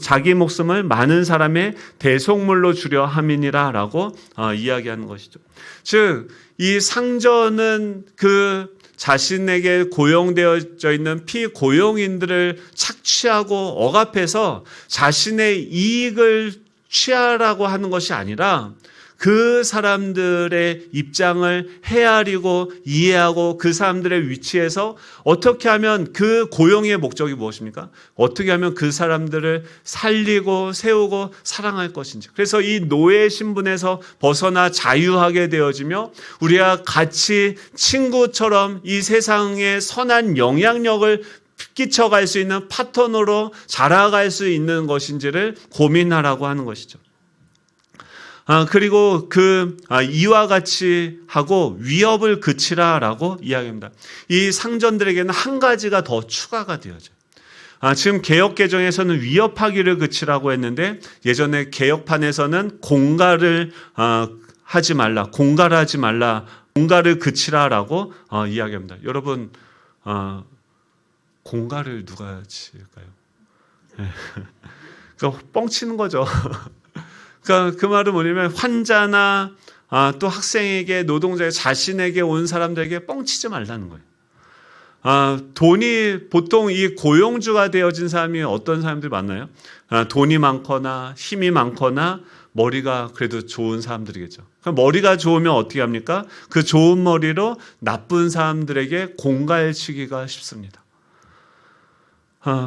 자기 목숨을 많은 사람의 대속물로 주려 함이니라 라고 이야기하는 것이죠. 즉, 이 상전은 그 자신에게 고용되어져 있는 피고용인들을 착취하고 억압해서 자신의 이익을 취하라고 하는 것이 아니라 그 사람들의 입장을 헤아리고 이해하고 그 사람들의 위치에서 어떻게 하면 그 고용의 목적이 무엇입니까? 어떻게 하면 그 사람들을 살리고 세우고 사랑할 것인지. 그래서 이 노예 신분에서 벗어나 자유하게 되어지며 우리가 같이 친구처럼 이 세상에 선한 영향력을 끼쳐갈 수 있는 파트너로 자라갈 수 있는 것인지를 고민하라고 하는 것이죠. 그리고 이와 같이 하고 위협을 그치라라고 이야기합니다. 이 상전들에게는 한 가지가 더 추가가 되어져요. 지금 개역개정에서는 위협하기를 그치라고 했는데 예전에 개역판에서는 공갈을 하지 말라, 공갈하지 말라, 공갈을 그치라라고 이야기합니다. 여러분, 공갈을 누가 치일까요? 그러니까 뻥치는 거죠. 그러니까 그 말은 뭐냐면 환자나 또 학생에게, 노동자에게, 자신에게 온 사람들에게 뻥치지 말라는 거예요. 돈이 보통 이 고용주가 되어진 사람이 어떤 사람들 많나요? 돈이 많거나 힘이 많거나 머리가 그래도 좋은 사람들이겠죠. 그럼 머리가 좋으면 어떻게 합니까? 그 좋은 머리로 나쁜 사람들에게 공갈치기가 쉽습니다.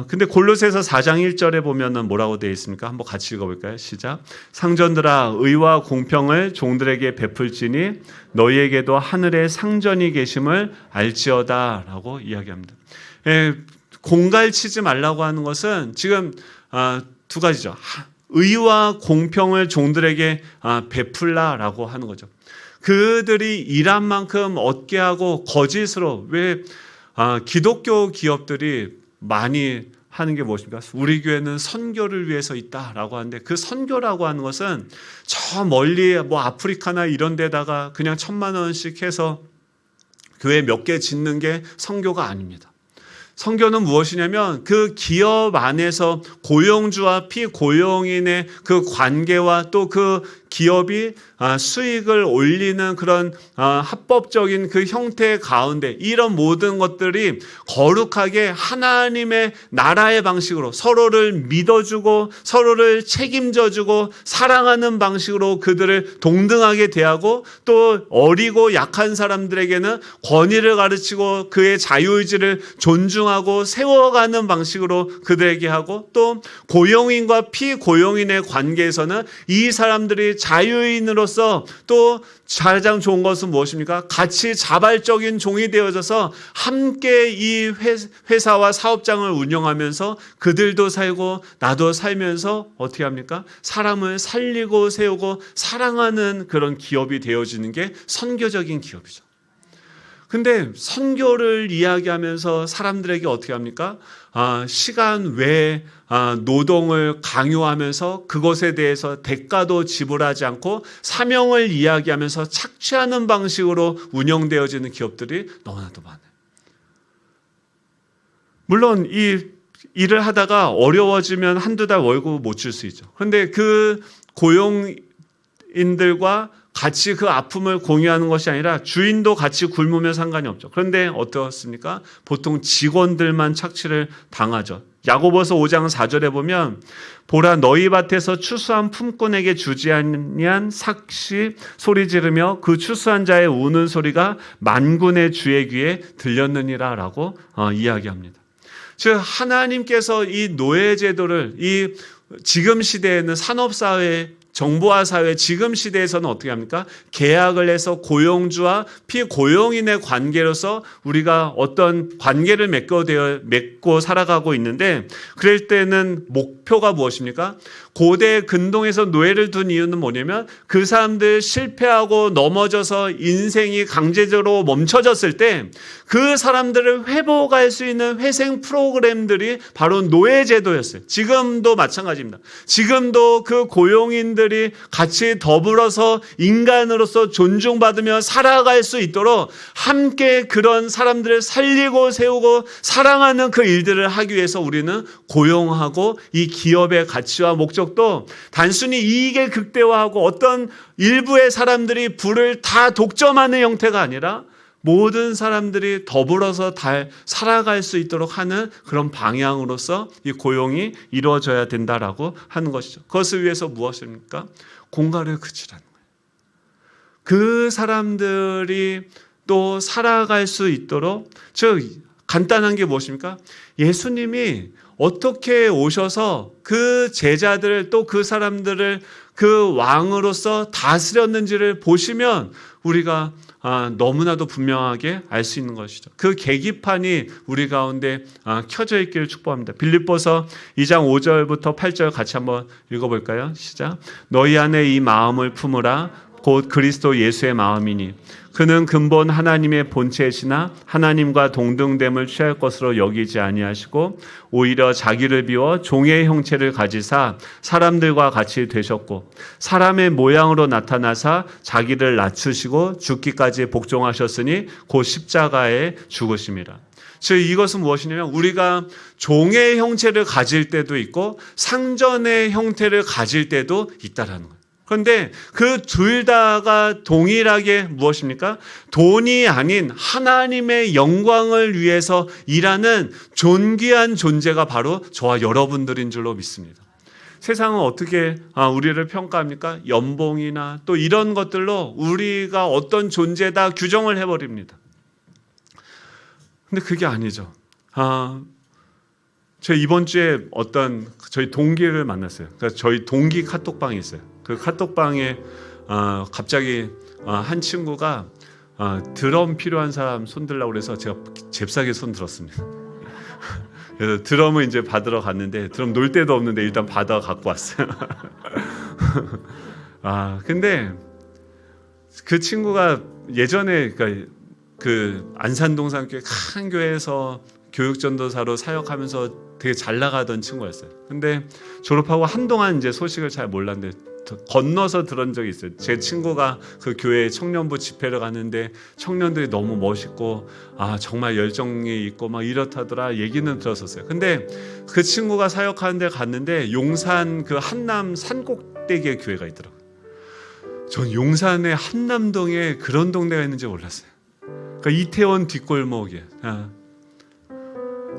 근데 골로새서 4장 1절에 보면은 뭐라고 되어 있습니까? 한번 같이 읽어볼까요? 시작. 상전들아, 의와 공평을 종들에게 베풀지니 너희에게도 하늘에 상전이 계심을 알지어다 라고 이야기합니다. 공갈치지 말라고 하는 것은 지금 두 가지죠. 의와 공평을 종들에게 베풀라라고 하는 거죠. 그들이 일한 만큼 얻게 하고 거짓으로, 왜 기독교 기업들이 많이 하는 게 무엇입니까? 우리 교회는 선교를 위해서 있다라고 하는데, 그 선교라고 하는 것은 저 멀리 아프리카나 이런 데다가 그냥 1,000만 원씩 해서 교회 몇 개 짓는 게 선교가 아닙니다. 선교는 무엇이냐면 그 기업 안에서 고용주와 피고용인의 그 관계와 또 그 기업이 수익을 올리는 그런 합법적인 그 형태 가운데 이런 모든 것들이 거룩하게 하나님의 나라의 방식으로 서로를 믿어주고 서로를 책임져주고 사랑하는 방식으로 그들을 동등하게 대하고, 또 어리고 약한 사람들에게는 권위를 가르치고 그의 자유의지를 존중하고 세워가는 방식으로 그들에게 하고, 또 고용인과 피고용인의 관계에서는 이 사람들이 자유인으로서 또 가장 좋은 것은 무엇입니까? 같이 자발적인 종이 되어져서 함께 이 회사와 사업장을 운영하면서 그들도 살고 나도 살면서 어떻게 합니까? 사람을 살리고 세우고 사랑하는 그런 기업이 되어지는 게 선교적인 기업이죠. 근데 선교를 이야기하면서 사람들에게 어떻게 합니까? 시간 외에 노동을 강요하면서 그것에 대해서 대가도 지불하지 않고 사명을 이야기하면서 착취하는 방식으로 운영되어지는 기업들이 너무나도 많아요. 물론 이 일을 하다가 어려워지면 한두 달 월급 못 줄 수 있죠. 그런데 그 고용인들과 같이 그 아픔을 공유하는 것이 아니라 주인도 같이 굶으면 상관이 없죠. 그런데 어떻습니까? 보통 직원들만 착취를 당하죠. 야고보서 5장 4절에 보면 보라, 너희 밭에서 추수한 품꾼에게 주지 아니한 삭시 소리 지르며 그 추수한 자의 우는 소리가 만군의 주의 귀에 들렸느니라 라고 이야기합니다. 즉 하나님께서 이 노예제도를 이 지금 시대에는 산업사회, 정보화 사회 지금 시대에서는 어떻게 합니까? 계약을 해서 고용주와 피고용인의 관계로서 우리가 어떤 관계를 맺고 살아가고 있는데, 그럴 때는 목표가 무엇입니까? 고대 근동에서 노예를 둔 이유는 뭐냐면 그 사람들 실패하고 넘어져서 인생이 강제적으로 멈춰졌을 때 그 사람들을 회복할 수 있는 회생 프로그램들이 바로 노예제도였어요. 지금도 마찬가지입니다. 지금도 그 고용인들이 같이 더불어서 인간으로서 존중받으며 살아갈 수 있도록 함께 그런 사람들을 살리고 세우고 사랑하는 그 일들을 하기 위해서 우리는 고용하고, 이 기업의 가치와 목적도 단순히 이익을 극대화하고 어떤 일부의 사람들이 부를 다 독점하는 형태가 아니라 모든 사람들이 더불어서 다 살아갈 수 있도록 하는 그런 방향으로서 이 고용이 이루어져야 된다라고 하는 것이죠. 그것을 위해서 무엇입니까? 공갈을 그치라는 거예요. 그 사람들이 또 살아갈 수 있도록, 즉 간단한 게 무엇입니까? 예수님이 어떻게 오셔서 그 제자들을, 또 그 사람들을 그 왕으로서 다스렸는지를 보시면 우리가 너무나도 분명하게 알 수 있는 것이죠. 그 계기판이 우리 가운데 켜져 있기를 축복합니다. 빌립보서 2장 5절부터 8절 같이 한번 읽어볼까요? 시작. 너희 안에 이 마음을 품으라. 곧 그리스도 예수의 마음이니 그는 근본 하나님의 본체시나 하나님과 동등됨을 취할 것으로 여기지 아니하시고 오히려 자기를 비워 종의 형체를 가지사 사람들과 같이 되셨고 사람의 모양으로 나타나사 자기를 낮추시고 죽기까지 복종하셨으니 곧 십자가에 죽으심이라. 즉 이것은 무엇이냐면 우리가 종의 형체를 가질 때도 있고 상전의 형태를 가질 때도 있다라는 거예요. 그런데 그 둘 다가 동일하게 무엇입니까? 돈이 아닌 하나님의 영광을 위해서 일하는 존귀한 존재가 바로 저와 여러분들인 줄로 믿습니다. 세상은 어떻게 우리를 평가합니까? 연봉이나 또 이런 것들로 우리가 어떤 존재다 규정을 해버립니다. 근데 그게 아니죠. 제가 이번 주에 저희 동기를 만났어요. 그러니까 저희 동기 카톡방이 있어요. 그 카톡방에 갑자기 한 친구가 드럼 필요한 사람 손 들라고 그래서 제가 잽싸게 손 들었습니다. 그래서 드럼을 이제 받으러 갔는데 드럼 놀 데도 없는데 일단 받아 갖고 왔어요. 근데 그 친구가 예전에 그 안산동산교회 큰 교회에서 교육전도사로 사역하면서 되게 잘 나가던 친구였어요. 근데 졸업하고 한동안 이제 소식을 잘 몰랐는데 건너서 들은 적이 있어요. 제 친구가 그 교회 청년부 집회를 갔는데 청년들이 너무 멋있고 정말 열정이 있고 막 이렇다더라 얘기는 들었었어요. 근데 그 친구가 사역하는 데 갔는데 용산 그 한남 산꼭대기에 교회가 있더라고요. 전 용산의 한남동에 그런 동네가 있는지 몰랐어요. 그러니까 이태원 뒷골목에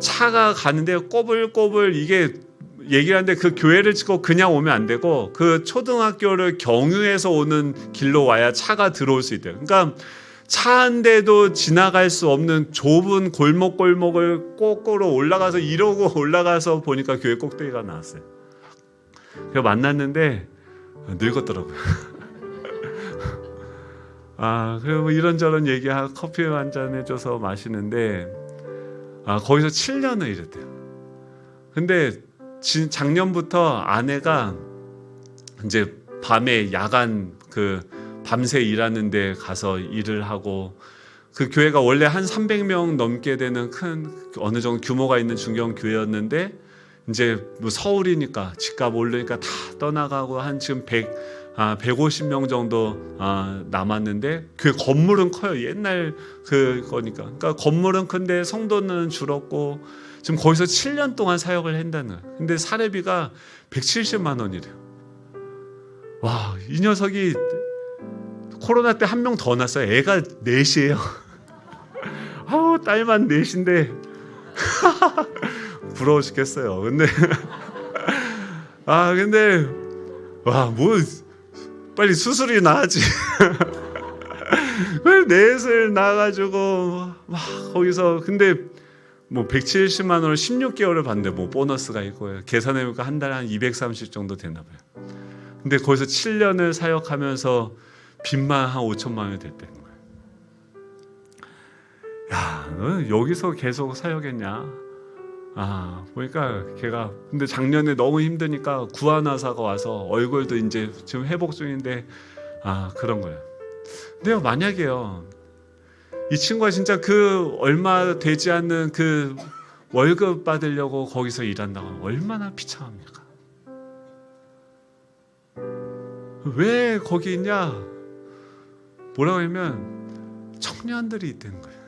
차가 가는데 꼬불꼬불 이게 얘기를 하는데 그 교회를 찍고 그냥 오면 안 되고 그 초등학교를 경유해서 오는 길로 와야 차가 들어올 수 있대요. 그러니까 차 한 대도 지나갈 수 없는 좁은 골목골목을 거꾸로 올라가서 이러고 올라가서 보니까 교회 꼭대기가 나왔어요. 그래서 만났는데 늙었더라고요. 그리고 이런저런 얘기하고 커피 한 잔 해줘서 마시는데 거기서 7년을 일했대요. 근데 작년부터 아내가 이제 밤에 야간 밤새 일하는 데 가서 일을 하고 그 교회가 원래 한 300명 넘게 되는 큰 어느 정도 규모가 있는 중견 교회였는데 이제 뭐 서울이니까 집값 오르니까 다 떠나가고 한 지금 150명 정도 남았는데 그 건물은 커요. 옛날 그거니까. 그러니까 건물은 큰데 성도는 줄었고 지금 거기서 7년 동안 사역을 한다는 거예요. 근데 사례비가 170만 원이래요. 와, 이 녀석이 코로나 때 한 명 더 낳았어요. 애가 넷이에요. 딸만 넷인데 부러워 죽겠어요. 근데 뭐 빨리 수술이 나지. 넷을 낳아가지고 막 거기서 근데 뭐 170만 원을 16개월을 받는데 뭐 보너스가 있고요. 계산해보니까 한 달에 한 230 정도 되나 봐요. 근데 거기서 7년을 사역하면서 빚만 한 5천만 원이 됐다는 거예요. 야, 너 여기서 계속 사역했냐? 보니까 걔가 근데 작년에 너무 힘드니까 구안화사가 와서 얼굴도 이제 지금 회복 중인데 그런 거예요. 근데 만약에요. 이 친구가 진짜 그 얼마 되지 않는 그 월급 받으려고 거기서 일한다고 하면 얼마나 비참합니까? 왜 거기 있냐? 뭐라고 하면 청년들이 있다는 거예요.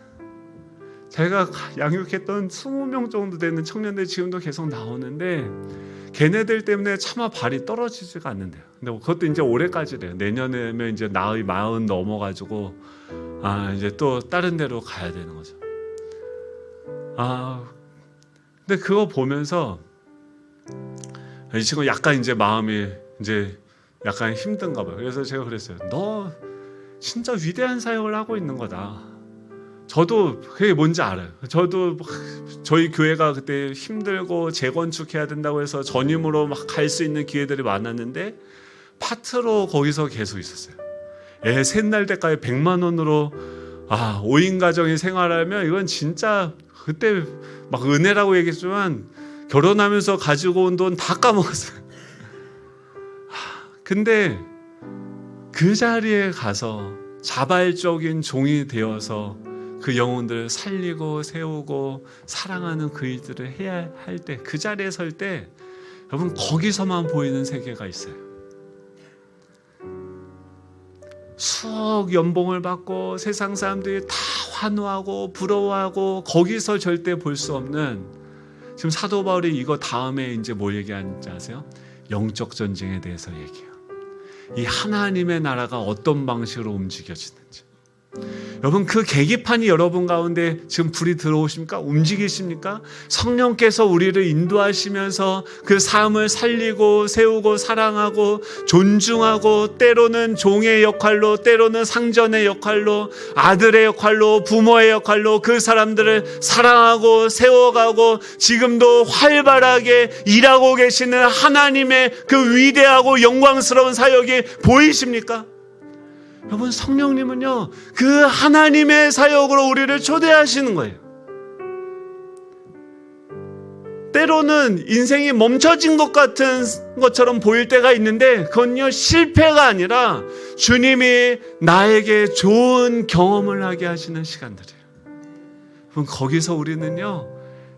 제가 양육했던 20명 정도 되는 청년들이 지금도 계속 나오는데 걔네들 때문에 차마 발이 떨어지지가 않는데요. 근데 그것도 이제 올해까지래요. 내년에면 이제 나이 40 넘어가지고 이제 또 다른 데로 가야 되는 거죠. 근데 그거 보면서 이 친구 약간 이제 마음이 이제 약간 힘든가 봐요. 그래서 제가 그랬어요. 너 진짜 위대한 사역을 하고 있는 거다. 저도 그게 뭔지 알아요. 저도 저희 교회가 그때 힘들고 재건축해야 된다고 해서 전임으로 막 갈 수 있는 기회들이 많았는데 파트로 거기서 계속 있었어요. 애 셋 날 때까지 100만 원으로 5인 가정이 생활하면 이건 진짜 그때 막 은혜라고 얘기했지만 결혼하면서 가지고 온 돈 다 까먹었어요. 근데 그 자리에 가서 자발적인 종이 되어서 그 영혼들을 살리고 세우고 사랑하는 그 일들을 해야 할 때, 그 자리에 설 때 여러분 거기서만 보이는 세계가 있어요. 수억 연봉을 받고 세상 사람들이 다 환호하고 부러워하고 거기서 절대 볼 수 없는, 지금 사도 바울이 이거 다음에 이제 뭘 얘기하는지 아세요? 영적 전쟁에 대해서 얘기해요. 이 하나님의 나라가 어떤 방식으로 움직여지는지. 여러분 그 계기판이 여러분 가운데 지금 불이 들어오십니까? 움직이십니까? 성령께서 우리를 인도하시면서 그 삶을 살리고 세우고 사랑하고 존중하고, 때로는 종의 역할로, 때로는 상전의 역할로, 아들의 역할로, 부모의 역할로 그 사람들을 사랑하고 세워가고 지금도 활발하게 일하고 계시는 하나님의 그 위대하고 영광스러운 사역이 보이십니까? 여러분 성령님은요 그 하나님의 사역으로 우리를 초대하시는 거예요. 때로는 인생이 멈춰진 것 같은 것처럼 보일 때가 있는데 그건요 실패가 아니라 주님이 나에게 좋은 경험을 하게 하시는 시간들이에요. 그럼 거기서 우리는요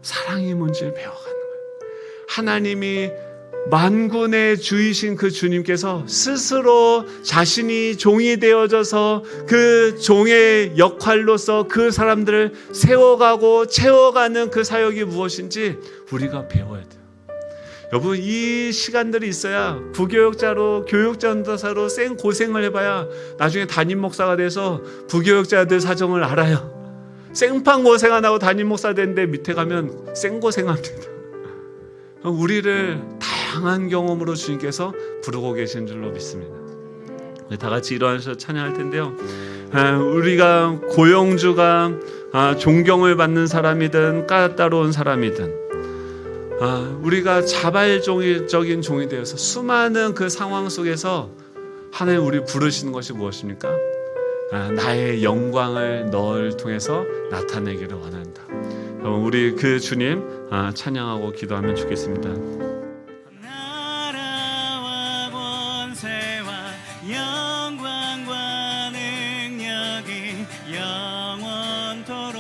사랑이 뭔지를 배워가는 거예요. 하나님이 만군의 주이신 그 주님께서 스스로 자신이 종이 되어져서 그 종의 역할로서 그 사람들을 세워가고 채워가는 그 사역이 무엇인지 우리가 배워야 돼요. 여러분 이 시간들이 있어야 부교육자로 교육전도사로 생 고생을 해봐야 나중에 담임 목사가 돼서 부교육자들 사정을 알아요. 생판 고생 안 하고 담임 목사 되는데 밑에 가면 생 고생합니다. 우리를 다양한 경험으로 주님께서 부르고 계신 줄로 믿습니다. 다 같이 일어나셔서 찬양할 텐데요. 우리가 고용주가 존경을 받는 사람이든 까다로운 사람이든 우리가 자발적인 종이 되어서 수많은 그 상황 속에서 하나님 우리 부르시는 것이 무엇입니까? 나의 영광을 너를 통해서 나타내기를 원한다. 우리 그 주님 찬양하고 기도하면 좋겠습니다. 나라와 권세와 영광과 능력이 영원토록